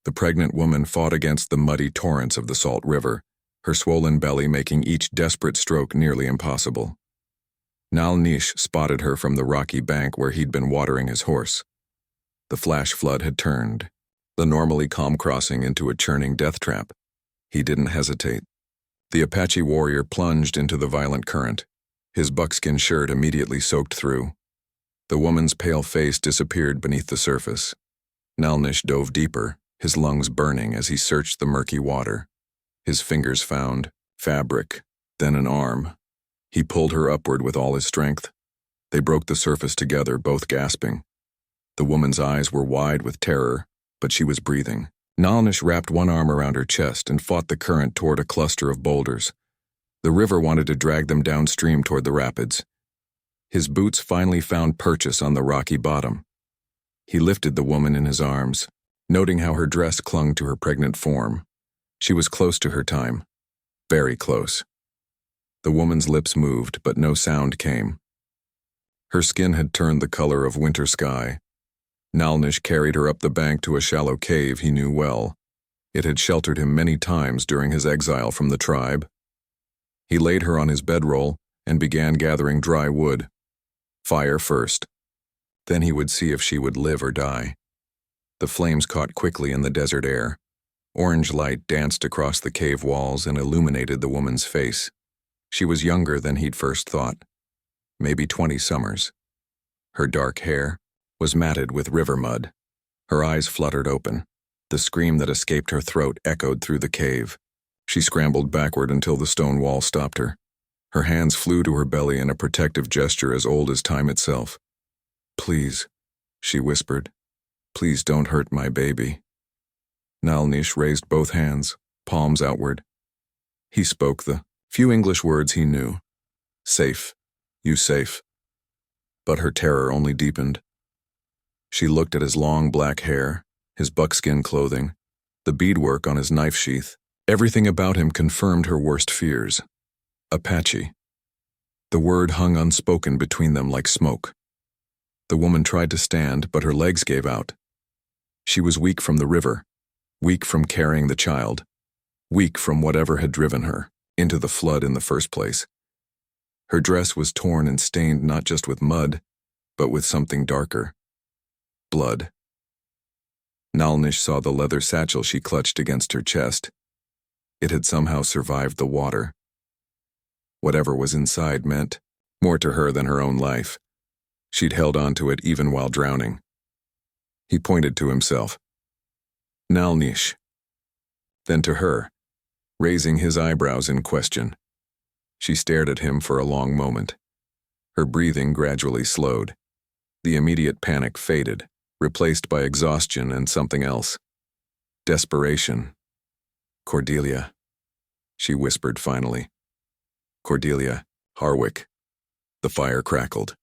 The pregnant woman fought against the muddy torrents of the salt river, her swollen belly making each desperate stroke nearly impossible. Nalnish spotted her from the rocky bank where he'd been watering his horse. The flash flood had turned, the normally calm crossing into a churning death trap. He didn't hesitate. The Apache warrior plunged into the violent current, his buckskin shirt immediately soaked through. The woman's pale face disappeared beneath the surface. Nalnish dove deeper, his lungs burning as he searched the murky water. His fingers found fabric, then an arm. He pulled her upward with all his strength. They broke the surface together, both gasping. The woman's eyes were wide with terror, but she was breathing. Nalnish wrapped one arm around her chest and fought the current toward a cluster of boulders. The river wanted to drag them downstream toward the rapids. His boots finally found purchase on the rocky bottom. He lifted the woman in his arms, noting how her dress clung to her pregnant form. She was close to her time, very close. The woman's lips moved, but no sound came. Her skin had turned the color of winter sky. Nalnish carried her up the bank to a shallow cave he knew well. It had sheltered him many times during his exile from the tribe. He laid her on his bedroll and began gathering dry wood. Fire first. Then he would see if she would live or die. The flames caught quickly in the desert air. Orange light danced across the cave walls and illuminated the woman's face. She was younger than he'd first thought, maybe 20 summers. Her dark hair was matted with river mud. Her eyes fluttered open. The scream that escaped her throat echoed through the cave. She scrambled backward until the stone wall stopped her. Her hands flew to her belly in a protective gesture as old as time itself. "Please," she whispered. "Please don't hurt my baby." Nalnish raised both hands, palms outward. He spoke the few English words he knew. "Safe. You safe." But her terror only deepened. She looked at his long black hair, his buckskin clothing, the beadwork on his knife sheath. Everything about him confirmed her worst fears. Apache. The word hung unspoken between them like smoke. The woman tried to stand, but her legs gave out. She was weak from the river, weak from carrying the child, weak from whatever had driven her into the flood in the first place. Her dress was torn and stained not just with mud, but with something darker. Blood. Nalnish saw the leather satchel she clutched against her chest. It had somehow survived the water. Whatever was inside meant more to her than her own life. She'd held on to it even while drowning. He pointed to himself. "Nalnish." Then to her, raising his eyebrows in question. She stared at him for a long moment. Her breathing gradually slowed. The immediate panic faded, replaced by exhaustion and something else. Desperation. "Cordelia," she whispered finally. "Cordelia, Harwick." The fire crackled.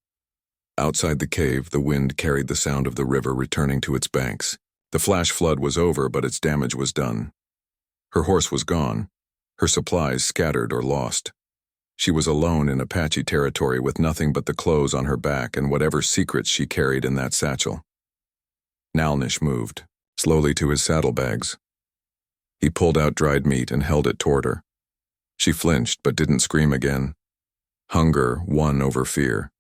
Outside the cave, the wind carried the sound of the river returning to its banks. The flash flood was over, but its damage was done. Her horse was gone, her supplies scattered or lost. She was alone in Apache territory with nothing but the clothes on her back and whatever secrets she carried in that satchel. Nalnish moved, slowly to his saddlebags. He pulled out dried meat and held it toward her. She flinched but didn't scream again. Hunger won over fear.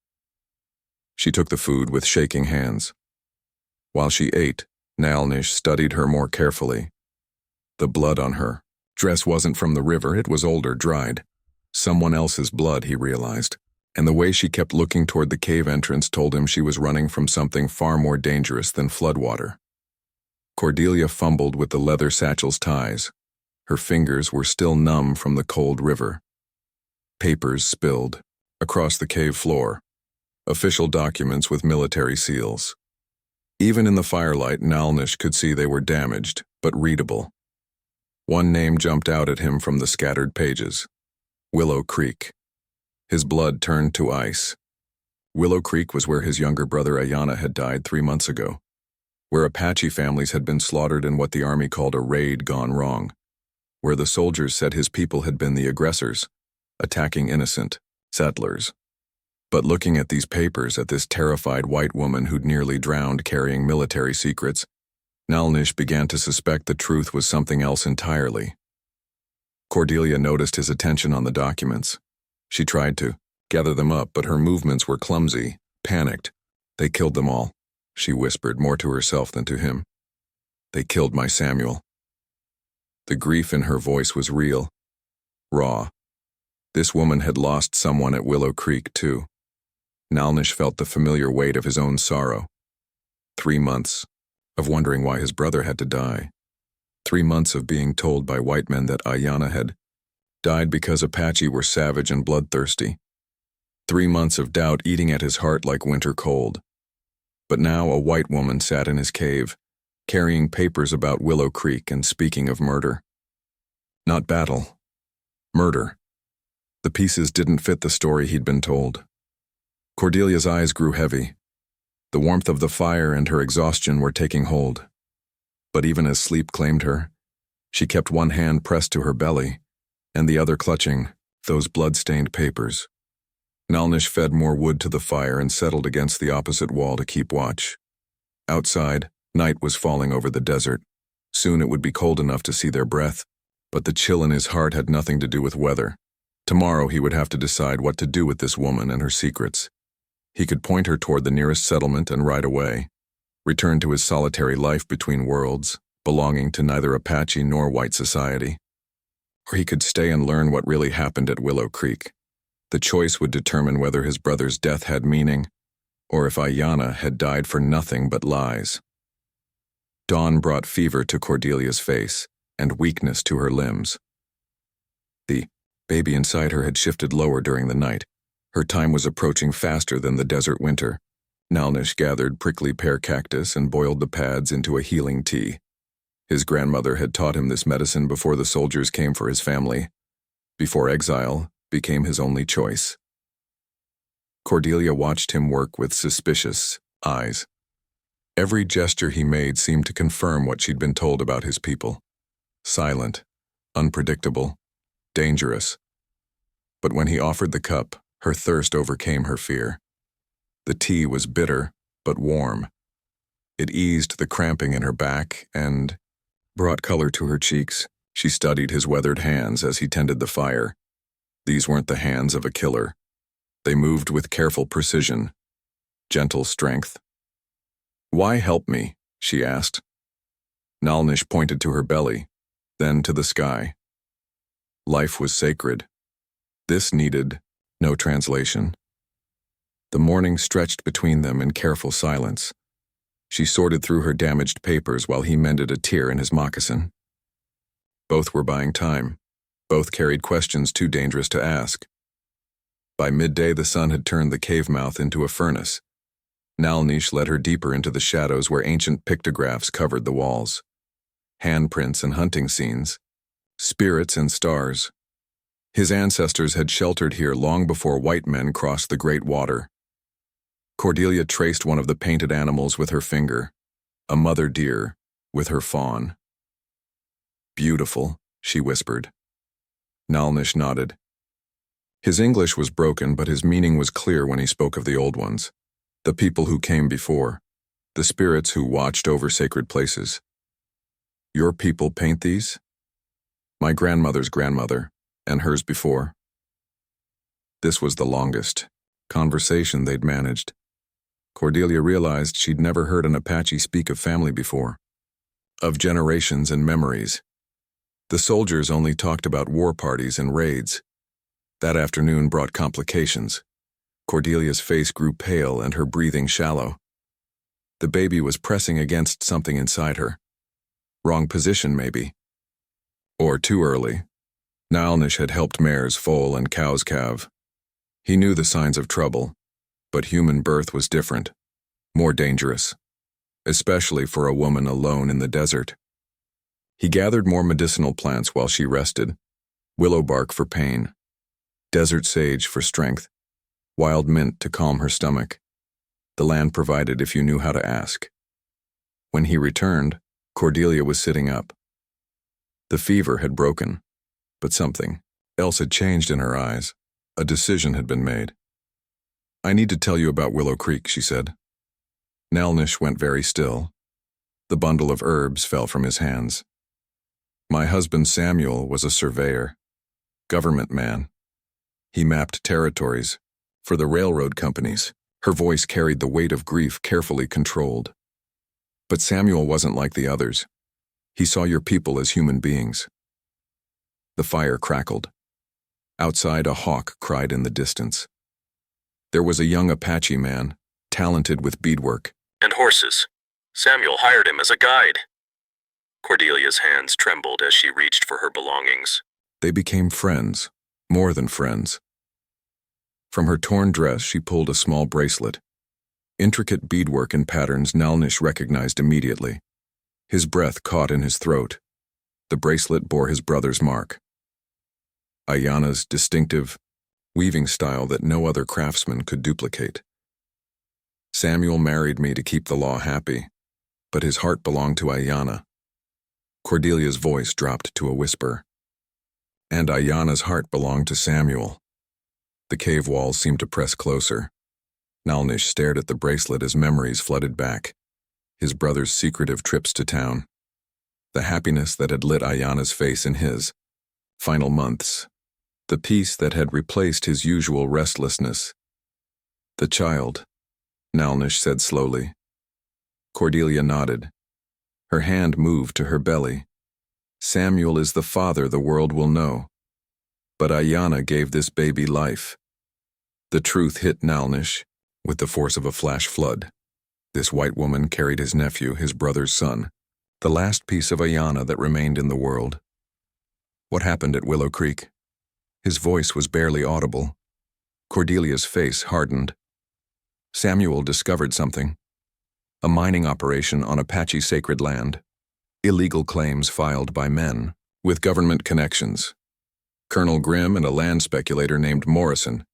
She took the food with shaking hands. While she ate, Nalnish studied her more carefully. The blood on her dress wasn't from the river, it was older, dried. Someone else's blood, he realized, and the way she kept looking toward the cave entrance told him she was running from something far more dangerous than floodwater. Cordelia fumbled with the leather satchel's ties. Her fingers were still numb from the cold river. Papers spilled across the cave floor. Official documents with military seals. Even in the firelight, Nalnish could see they were damaged, but readable. One name jumped out at him from the scattered pages. Willow Creek. His blood turned to ice. Willow Creek was where his younger brother Ayana had died 3 months ago, where Apache families had been slaughtered in what the army called a raid gone wrong, where the soldiers said his people had been the aggressors, attacking innocent settlers. But looking at these papers, at this terrified white woman who'd nearly drowned carrying military secrets, Nalnish began to suspect the truth was something else entirely. Cordelia noticed his attention on the documents. She tried to gather them up, but her movements were clumsy, panicked. "They killed them all," she whispered, more to herself than to him. "They killed my Samuel." The grief in her voice was real, raw. This woman had lost someone at Willow Creek, too. Nalnish felt the familiar weight of his own sorrow. 3 months of wondering why his brother had to die. 3 months of being told by white men that Ayanna had died because Apache were savage and bloodthirsty. 3 months of doubt eating at his heart like winter cold. But now a white woman sat in his cave, carrying papers about Willow Creek and speaking of murder. Not battle. Murder. The pieces didn't fit the story he'd been told. Cordelia's eyes grew heavy. The warmth of the fire and her exhaustion were taking hold. But even as sleep claimed her, she kept one hand pressed to her belly, and the other clutching those blood-stained papers. Nalnish fed more wood to the fire and settled against the opposite wall to keep watch. Outside, night was falling over the desert. Soon it would be cold enough to see their breath, but the chill in his heart had nothing to do with weather. Tomorrow he would have to decide what to do with this woman and her secrets. He could point her toward the nearest settlement and ride away, return to his solitary life between worlds, belonging to neither Apache nor white society. Or he could stay and learn what really happened at Willow Creek. The choice would determine whether his brother's death had meaning, or if Ayanna had died for nothing but lies. Dawn brought fever to Cordelia's face and weakness to her limbs. The baby inside her had shifted lower during the night. Her time was approaching faster than the desert winter. Nalnish gathered prickly pear cactus and boiled the pads into a healing tea. His grandmother had taught him this medicine before the soldiers came for his family, before exile became his only choice. Cordelia watched him work with suspicious eyes. Every gesture he made seemed to confirm what she'd been told about his people. Silent, unpredictable, dangerous. But when he offered the cup, her thirst overcame her fear. The tea was bitter, but warm. It eased the cramping in her back and brought color to her cheeks. She studied his weathered hands as he tended the fire. These weren't the hands of a killer. They moved with careful precision, gentle strength. "Why help me?" she asked. Nalnish pointed to her belly, then to the sky. Life was sacred. This needed no translation. The morning stretched between them in careful silence. She sorted through her damaged papers while he mended a tear in his moccasin. Both were buying time. Both carried questions too dangerous to ask. By midday, the sun had turned the cave mouth into a furnace. Nalnish led her deeper into the shadows where ancient pictographs covered the walls. Handprints and hunting scenes. Spirits and stars. His ancestors had sheltered here long before white men crossed the Great Water. Cordelia traced one of the painted animals with her finger, a mother deer with her fawn. "Beautiful," she whispered. Nalnish nodded. His English was broken, but his meaning was clear when he spoke of the old ones, the people who came before, the spirits who watched over sacred places. "Your people paint these?" "My grandmother's grandmother, and hers before." This was the longest conversation they'd managed. Cordelia realized she'd never heard an Apache speak of family before, of generations and memories. The soldiers only talked about war parties and raids. That afternoon brought complications. Cordelia's face grew pale and her breathing shallow. The baby was pressing against something inside her. Wrong position, maybe. Or too early. Nalnish had helped mares foal and cows calve. He knew the signs of trouble, but human birth was different, more dangerous, especially for a woman alone in the desert. He gathered more medicinal plants while she rested, willow bark for pain, desert sage for strength, wild mint to calm her stomach. The land provided if you knew how to ask. When he returned, Cordelia was sitting up. The fever had broken, but something else had changed in her eyes. A decision had been made. "I need to tell you about Willow Creek," she said. Nalnish went very still. The bundle of herbs fell from his hands. My husband Samuel was a surveyor, government man. He mapped territories for the railroad companies. Her voice carried the weight of grief carefully controlled. But Samuel wasn't like the others. He saw your people as human beings. The fire crackled. Outside, a hawk cried in the distance. There was a young Apache man, talented with beadwork. And horses. Samuel hired him as a guide. Cordelia's hands trembled as she reached for her belongings. They became friends, more than friends. From her torn dress, she pulled a small bracelet. Intricate beadwork and patterns Nalnish recognized immediately. His breath caught in his throat. The bracelet bore his brother's mark. Ayana's distinctive, weaving style that no other craftsman could duplicate. Samuel married me to keep the law happy, but his heart belonged to Ayana. Cordelia's voice dropped to a whisper. And Ayana's heart belonged to Samuel. The cave walls seemed to press closer. Nalnish stared at the bracelet as memories flooded back. His brother's secretive trips to town. The happiness that had lit Ayana's face in his. Final months. The peace that had replaced his usual restlessness. The child, Nalnish said slowly. Cordelia nodded. Her hand moved to her belly. Samuel is the father the world will know. But Ayana gave this baby life. The truth hit Nalnish with the force of a flash flood. This white woman carried his nephew, his brother's son, the last piece of Ayana that remained in the world. What happened at Willow Creek? His voice was barely audible. Cordelia's face hardened. Samuel discovered something. A mining operation on Apache sacred land. Illegal claims filed by men with government connections. Colonel Grimm and a land speculator named Morrison.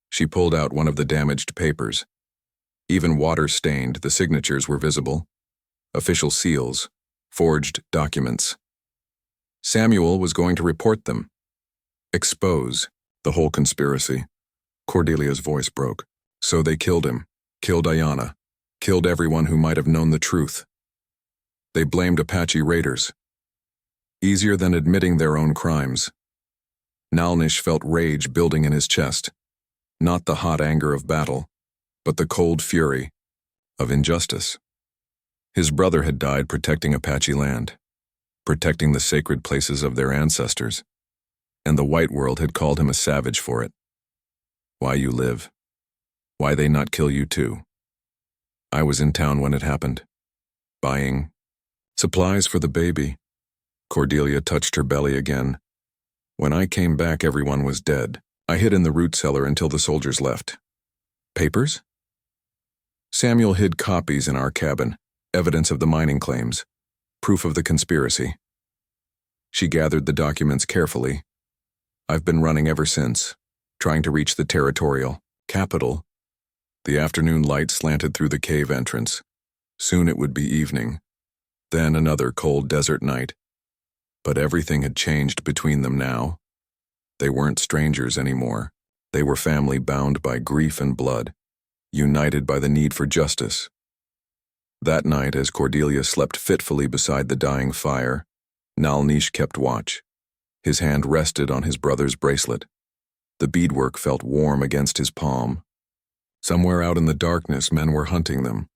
She pulled out one of the damaged papers. Even water-stained, the signatures were visible. Official seals, forged documents. Samuel was going to report them. Expose the whole conspiracy. Cordelia's voice broke. So they killed him, killed Ayana, killed everyone who might have known the truth. They blamed Apache raiders. Easier than admitting their own crimes. Nalnish felt rage building in his chest. Not the hot anger of battle, but the cold fury of injustice. His brother had died protecting Apache land, protecting the sacred places of their ancestors, and the white world had called him a savage for it. Why you live? Why they not kill you too? I was in town when it happened, buying supplies for the baby. Cordelia touched her belly again. When I came back, everyone was dead. I hid in the root cellar until the soldiers left. Papers? Samuel hid copies in our cabin, evidence of the mining claims, proof of the conspiracy. She gathered the documents carefully. I've been running ever since, trying to reach the territorial capital. The afternoon light slanted through the cave entrance. Soon it would be evening. Then another cold desert night. But everything had changed between them now. They weren't strangers anymore. They were family bound by grief and blood, united by the need for justice. That night, as Cordelia slept fitfully beside the dying fire, Nalnish kept watch. His hand rested on his brother's bracelet. The beadwork felt warm against his palm. Somewhere out in the darkness, men were hunting them.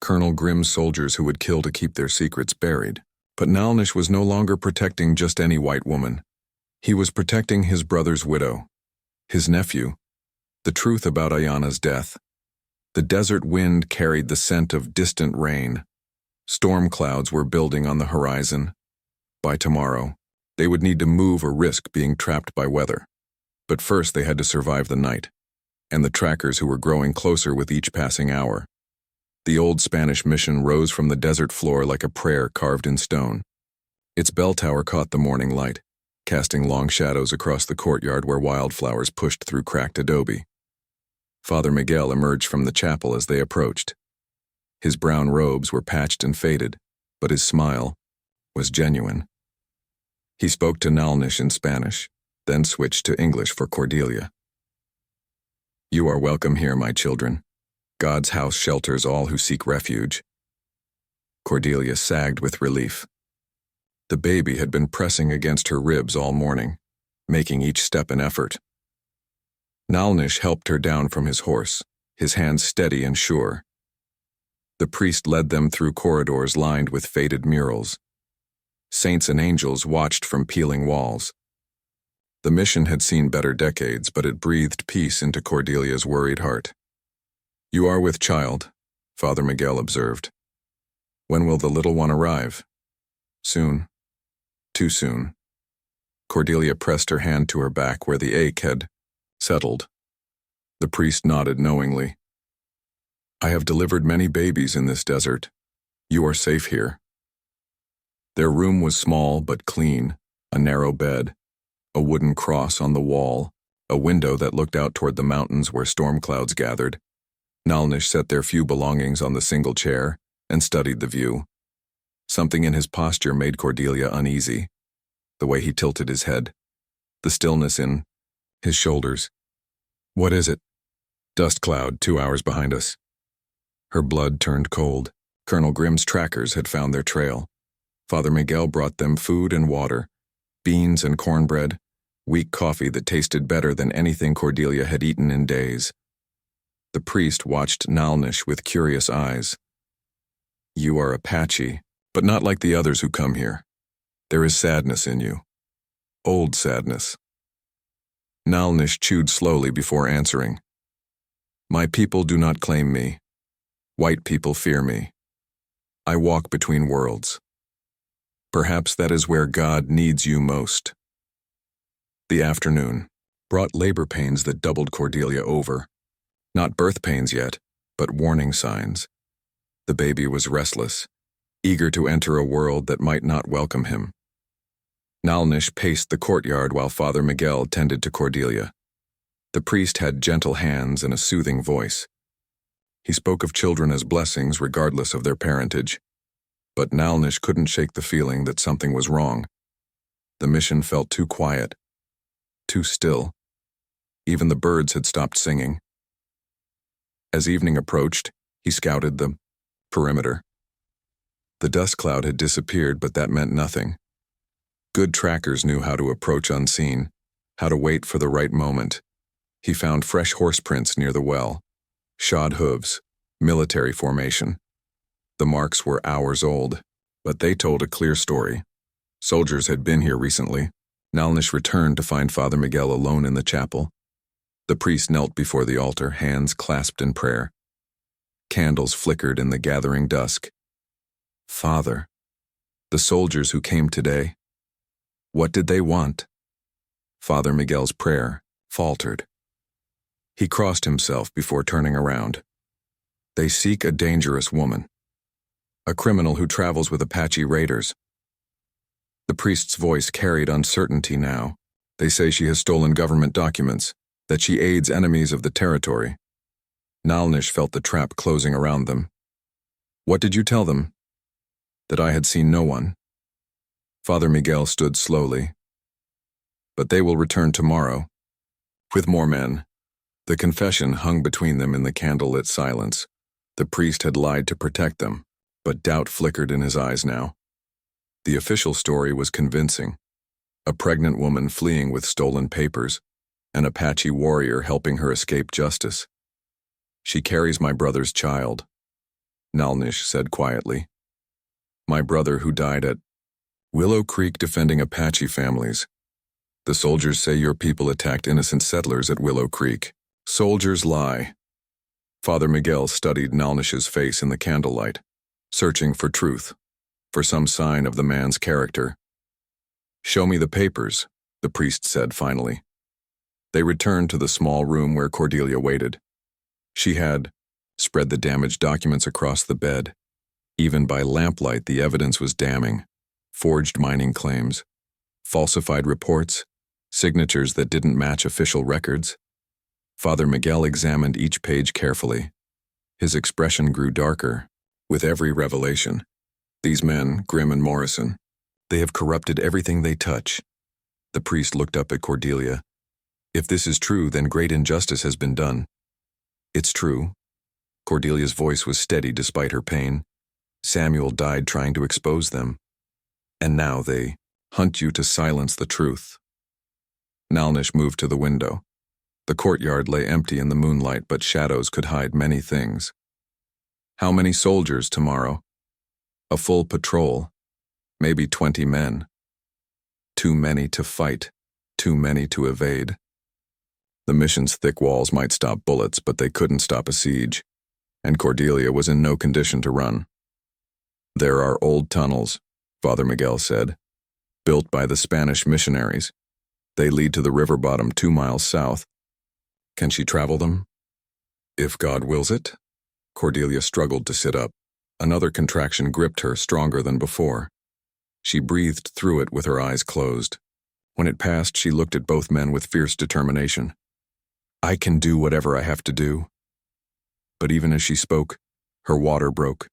Colonel Grimm's soldiers who would kill to keep their secrets buried. But Nalnish was no longer protecting just any white woman. He was protecting his brother's widow, his nephew, the truth about Ayana's death. The desert wind carried the scent of distant rain. Storm clouds were building on the horizon. By tomorrow, they would need to move or risk being trapped by weather. But first they had to survive the night, and the trackers who were growing closer with each passing hour. The old Spanish mission rose from the desert floor like a prayer carved in stone. Its bell tower caught the morning light, casting long shadows across the courtyard where wildflowers pushed through cracked adobe. Father Miguel emerged from the chapel as they approached. His brown robes were patched and faded, but his smile was genuine. He spoke to Nalnish in Spanish, then switched to English for Cordelia. You are welcome here, my children. God's house shelters all who seek refuge. Cordelia sagged with relief. The baby had been pressing against her ribs all morning, making each step an effort. Nalnish helped her down from his horse, his hands steady and sure. The priest led them through corridors lined with faded murals. Saints and angels watched from peeling walls. The mission had seen better decades, but it breathed peace into Cordelia's worried heart. "You are with child," Father Miguel observed. "When will the little one arrive?" "Soon. Too soon." Cordelia pressed her hand to her back where the ache had settled. The priest nodded knowingly. "I have delivered many babies in this desert. You are safe here." Their room was small but clean, a narrow bed, a wooden cross on the wall, a window that looked out toward the mountains where storm clouds gathered. Nalnish set their few belongings on the single chair and studied the view. Something in his posture made Cordelia uneasy. The way he tilted his head, the stillness in his shoulders. "What is it?" "Dust cloud 2 hours behind us." Her blood turned cold. Colonel Grimm's trackers had found their trail. Father Miguel brought them food and water, beans and cornbread, weak coffee that tasted better than anything Cordelia had eaten in days. The priest watched Nalnish with curious eyes. "You are Apache, but not like the others who come here. There is sadness in you. Old sadness." Nalnish chewed slowly before answering. "My people do not claim me. White people fear me. I walk between worlds. Perhaps that is where God needs you most." The afternoon brought labor pains that doubled Cordelia over. Not birth pains yet, but warning signs. The baby was restless, eager to enter a world that might not welcome him. Nalnish paced the courtyard while Father Miguel tended to Cordelia. The priest had gentle hands and a soothing voice. He spoke of children as blessings regardless of their parentage. But Nalnish couldn't shake the feeling that something was wrong. The mission felt too quiet, too still. Even the birds had stopped singing. As evening approached, he scouted the perimeter. The dust cloud had disappeared, but that meant nothing. Good trackers knew how to approach unseen, how to wait for the right moment. He found fresh horse prints near the well, shod hooves, military formation. The marks were hours old, but they told a clear story. Soldiers had been here recently. Nalnish returned to find Father Miguel alone in the chapel. The priest knelt before the altar, hands clasped in prayer. Candles flickered in the gathering dusk. "Father, the soldiers who came today, what did they want?" Father Miguel's prayer faltered. He crossed himself before turning around. "They seek a dangerous woman. A criminal who travels with Apache raiders." The priest's voice carried uncertainty now. "They say she has stolen government documents, that she aids enemies of the territory." Nalnish felt the trap closing around them. "What did you tell them?" "That I had seen no one." Father Miguel stood slowly. "But they will return tomorrow, with more men." The confession hung between them in the candlelit silence. The priest had lied to protect them, but doubt flickered in his eyes now. The official story was convincing. A pregnant woman fleeing with stolen papers, an Apache warrior helping her escape justice. "She carries my brother's child," Nalnish said quietly. "My brother who died at Willow Creek defending Apache families. The soldiers say your people attacked innocent settlers at Willow Creek. Soldiers lie." Father Miguel studied Nalnish's face in the candlelight, searching for truth, for some sign of the man's character. "Show me the papers," the priest said finally. They returned to the small room where Cordelia waited. She had spread the damaged documents across the bed. Even by lamplight, the evidence was damning. Forged mining claims, falsified reports, signatures that didn't match official records. Father Miguel examined each page carefully. His expression grew darker with every revelation. "These men, Grimm and Morrison, they have corrupted everything they touch." The priest looked up at Cordelia. "If this is true, then great injustice has been done." "It's true." Cordelia's voice was steady despite her pain. Samuel died trying to expose them. And now they hunt you to silence the truth. Nalnish moved to the window. The courtyard lay empty in the moonlight, but shadows could hide many things. How many soldiers tomorrow? A full patrol. Maybe 20 men. Too many to fight. Too many to evade. The mission's thick walls might stop bullets, but they couldn't stop a siege, and Cordelia was in no condition to run. There are old tunnels, Father Miguel said, built by the Spanish missionaries. They lead to the river bottom 2 miles south. Can she travel them? If God wills it. Cordelia struggled to sit up. Another contraction gripped her, stronger than before. She breathed through it with her eyes closed. When it passed, she looked at both men with fierce determination. I can do whatever I have to do. But even as she spoke, her water broke.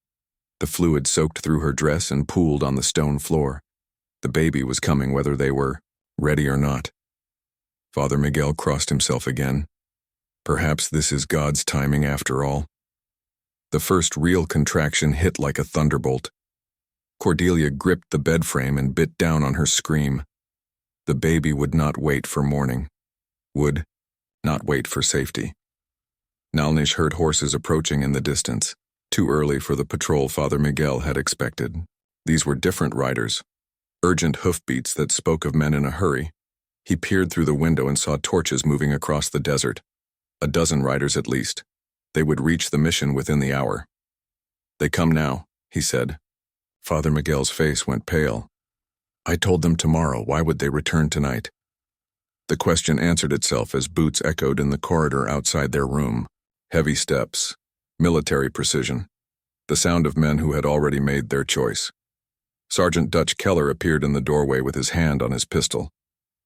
The fluid soaked through her dress and pooled on the stone floor. The baby was coming whether they were ready or not. Father Miguel crossed himself again. Perhaps this is God's timing after all. The first real contraction hit like a thunderbolt. Cordelia gripped the bed frame and bit down on her scream. The baby would not wait for morning. Would not wait for safety. Nalnish heard horses approaching in the distance, too early for the patrol Father Miguel had expected. These were different riders, urgent hoofbeats that spoke of men in a hurry. He peered through the window and saw torches moving across the desert. A dozen riders at least. They would reach the mission within the hour. They come now, he said. Father Miguel's face went pale. I told them tomorrow. Why would they return tonight? The question answered itself as boots echoed in the corridor outside their room. Heavy steps, military precision, the sound of men who had already made their choice. Sergeant Dutch Keller appeared in the doorway with his hand on his pistol.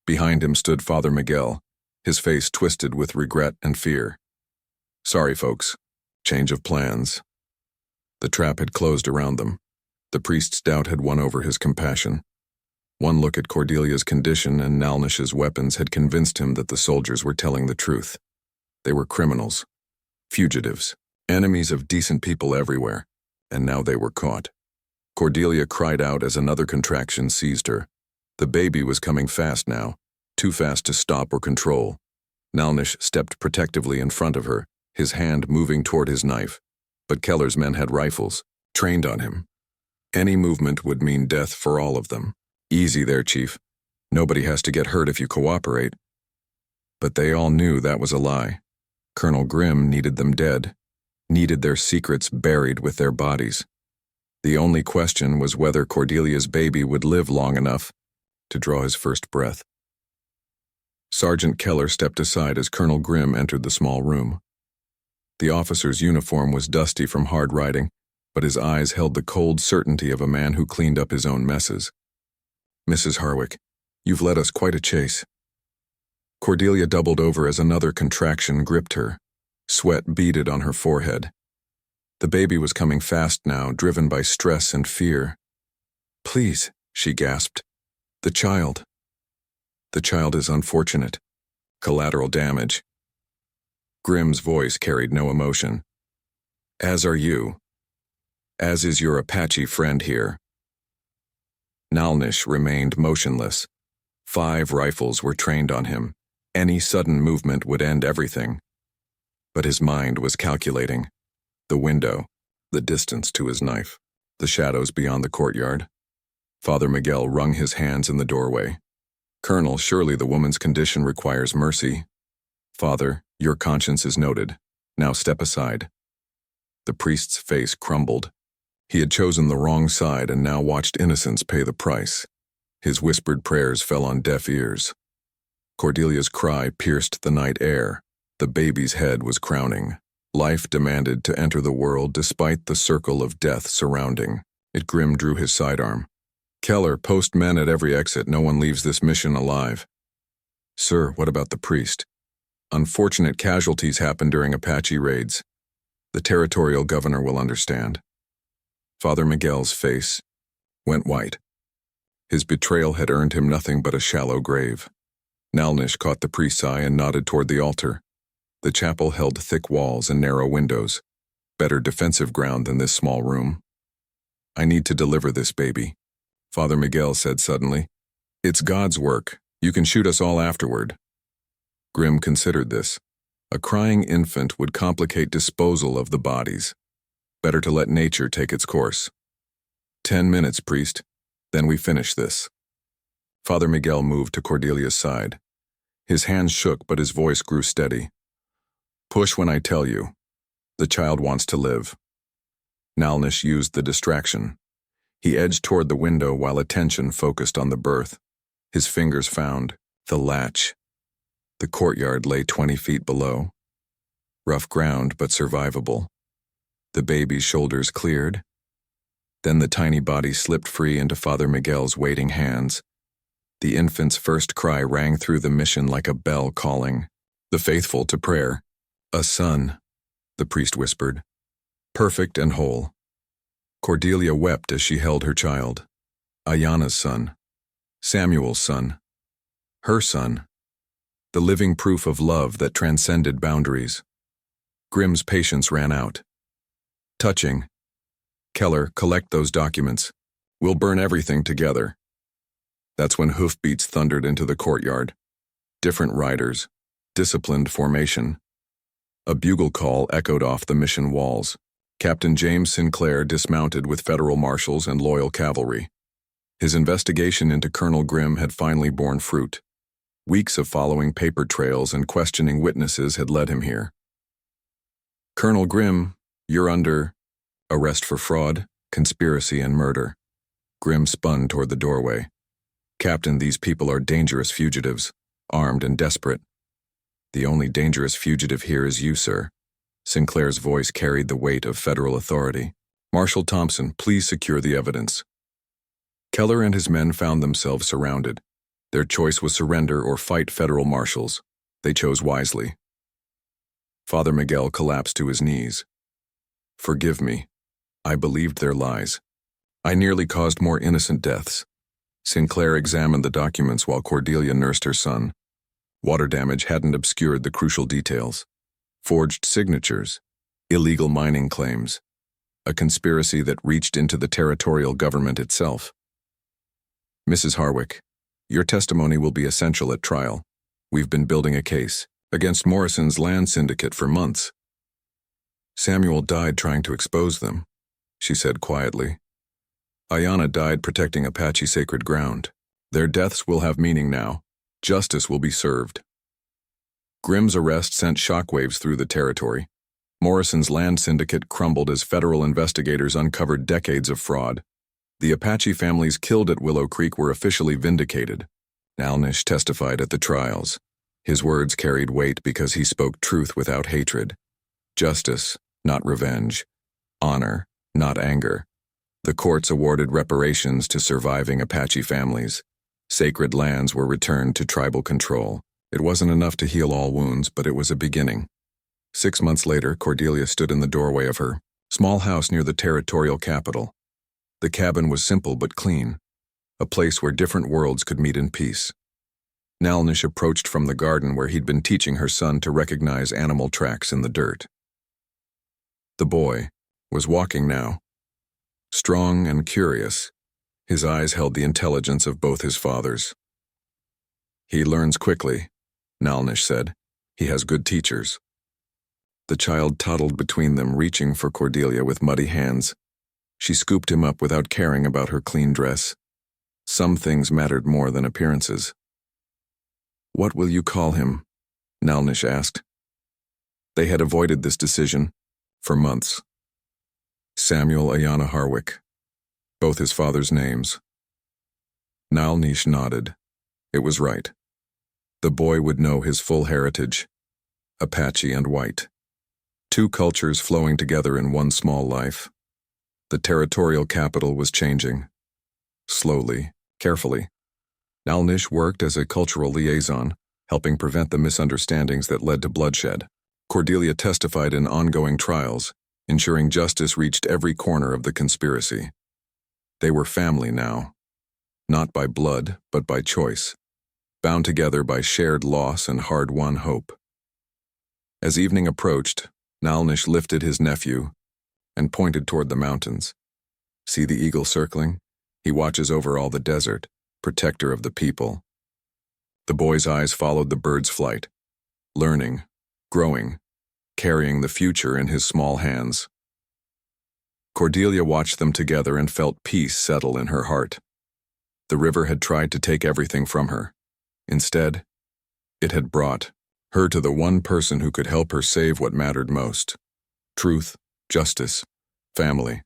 Behind him stood Father Miguel, his face twisted with regret and fear. Sorry, folks. Change of plans. The trap had closed around them. The priest's doubt had won over his compassion. One look at Cordelia's condition and Nalnish's weapons had convinced him that the soldiers were telling the truth. They were criminals, fugitives, enemies of decent people everywhere, and now they were caught. Cordelia cried out as another contraction seized her. The baby was coming fast now, too fast to stop or control. Nalnish stepped protectively in front of her, his hand moving toward his knife. But Keller's men had rifles, trained on him. Any movement would mean death for all of them. Easy there, Chief. Nobody has to get hurt if you cooperate. But they all knew that was a lie. Colonel Grimm needed them dead, needed their secrets buried with their bodies. The only question was whether Cordelia's baby would live long enough to draw his first breath. Sergeant Keller stepped aside as Colonel Grimm entered the small room. The officer's uniform was dusty from hard riding, but his eyes held the cold certainty of a man who cleaned up his own messes. Mrs. Harwick, you've led us quite a chase. Cordelia doubled over as another contraction gripped her. Sweat beaded on her forehead. The baby was coming fast now, driven by stress and fear. Please, she gasped. The child. The child is unfortunate. Collateral damage. Grimm's voice carried no emotion. As are you. As is your Apache friend here. Nalnish remained motionless. 5 rifles were trained on him. Any sudden movement would end everything. But his mind was calculating. The window, the distance to his knife, the shadows beyond the courtyard. Father Miguel wrung his hands in the doorway. Colonel, surely the woman's condition requires mercy. Father, your conscience is noted. Now step aside. The priest's face crumbled. He had chosen the wrong side and now watched innocence pay the price. His whispered prayers fell on deaf ears. Cordelia's cry pierced the night air. The baby's head was crowning. Life demanded to enter the world despite the circle of death surrounding. Grimm drew his sidearm. Keller, post men at every exit. No one leaves this mission alive. Sir, what about the priest? Unfortunate casualties happen during Apache raids. The territorial governor will understand. Father Miguel's face went white. His betrayal had earned him nothing but a shallow grave. Nalnish caught the priest's eye and nodded toward the altar. The chapel held thick walls and narrow windows, better defensive ground than this small room. I need to deliver this baby, Father Miguel said suddenly. It's God's work. You can shoot us all afterward. Grim considered this. A crying infant would complicate disposal of the bodies. Better to let nature take its course. 10 minutes, priest. Then we finish this. Father Miguel moved to Cordelia's side. His hands shook, but his voice grew steady. Push when I tell you. The child wants to live. Nalnish used the distraction. He edged toward the window while attention focused on the birth. His fingers found the latch. The courtyard lay 20 feet below. Rough ground, but survivable. The baby's shoulders cleared. Then the tiny body slipped free into Father Miguel's waiting hands. The infant's first cry rang through the mission like a bell calling the faithful to prayer. A son, the priest whispered, perfect and whole. Cordelia wept as she held her child. Ayana's son, Samuel's son, her son, the living proof of love that transcended boundaries. Grim's patience ran out. Touching. Keller, collect those documents. We'll burn everything together. That's when hoofbeats thundered into the courtyard. Different riders, disciplined formation. A bugle call echoed off the mission walls. Captain James Sinclair dismounted with federal marshals and loyal cavalry. His investigation into Colonel Grimm had finally borne fruit. Weeks of following paper trails and questioning witnesses had led him here. Colonel Grimm, you're under arrest for fraud, conspiracy, and murder. Grimm spun toward the doorway. Captain, these people are dangerous fugitives, armed and desperate. The only dangerous fugitive here is you, sir. Sinclair's voice carried the weight of federal authority. Marshal Thompson, please secure the evidence. Keller and his men found themselves surrounded. Their choice was surrender or fight federal marshals. They chose wisely. Father Miguel collapsed to his knees. Forgive me. I believed their lies. I nearly caused more innocent deaths. Sinclair examined the documents while Cordelia nursed her son. Water damage hadn't obscured the crucial details. Forged signatures, illegal mining claims, a conspiracy that reached into the territorial government itself. Mrs. Harwick, your testimony will be essential at trial. We've been building a case against Morrison's land syndicate for months. Samuel died trying to expose them, she said quietly. Ayana died protecting Apache sacred ground. Their deaths will have meaning now. Justice will be served. Grimm's arrest sent shockwaves through the territory. Morrison's land syndicate crumbled as federal investigators uncovered decades of fraud. The Apache families killed at Willow Creek were officially vindicated. Nalnish testified at the trials. His words carried weight because he spoke truth without hatred. Justice, not revenge. Honor, not anger. The courts awarded reparations to surviving Apache families. Sacred lands were returned to tribal control. It wasn't enough to heal all wounds, but it was a beginning. 6 months later, Cordelia stood in the doorway of her small house near the territorial capital. The cabin was simple but clean, a place where different worlds could meet in peace. Nalnish approached from the garden where he'd been teaching her son to recognize animal tracks in the dirt. The boy was walking now, strong and curious. His eyes held the intelligence of both his fathers. He learns quickly, Nalnish said. He has good teachers. The child toddled between them, reaching for Cordelia with muddy hands. She scooped him up without caring about her clean dress. Some things mattered more than appearances. What will you call him? Nalnish asked. They had avoided this decision for months. Samuel Ayana Harwick. Both his father's names. Nalnish nodded. It was right. The boy would know his full heritage, Apache and white. Two cultures flowing together in one small life. The territorial capital was changing. Slowly, carefully. Nalnish worked as a cultural liaison, helping prevent the misunderstandings that led to bloodshed. Cordelia testified in ongoing trials, ensuring justice reached every corner of the conspiracy. They were family now, not by blood, but by choice, bound together by shared loss and hard-won hope. As evening approached, Nalnish lifted his nephew and pointed toward the mountains. See the eagle circling? He watches over all the desert, protector of the people. The boy's eyes followed the bird's flight, learning, growing, carrying the future in his small hands. Cordelia watched them together and felt peace settle in her heart. The river had tried to take everything from her. Instead, it had brought her to the one person who could help her save what mattered most: truth, justice, family.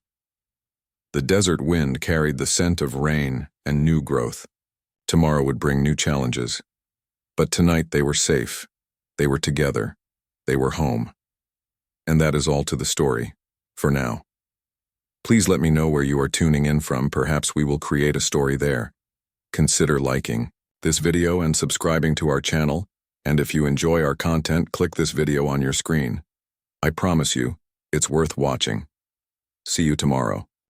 The desert wind carried the scent of rain and new growth. Tomorrow would bring new challenges. But tonight they were safe. They were together. They were home. And that is all to the story, for now. Please let me know where you are tuning in from. Perhaps we will create a story there. Consider liking this video and subscribing to our channel. And if you enjoy our content, click this video on your screen. I promise you, it's worth watching. See you tomorrow.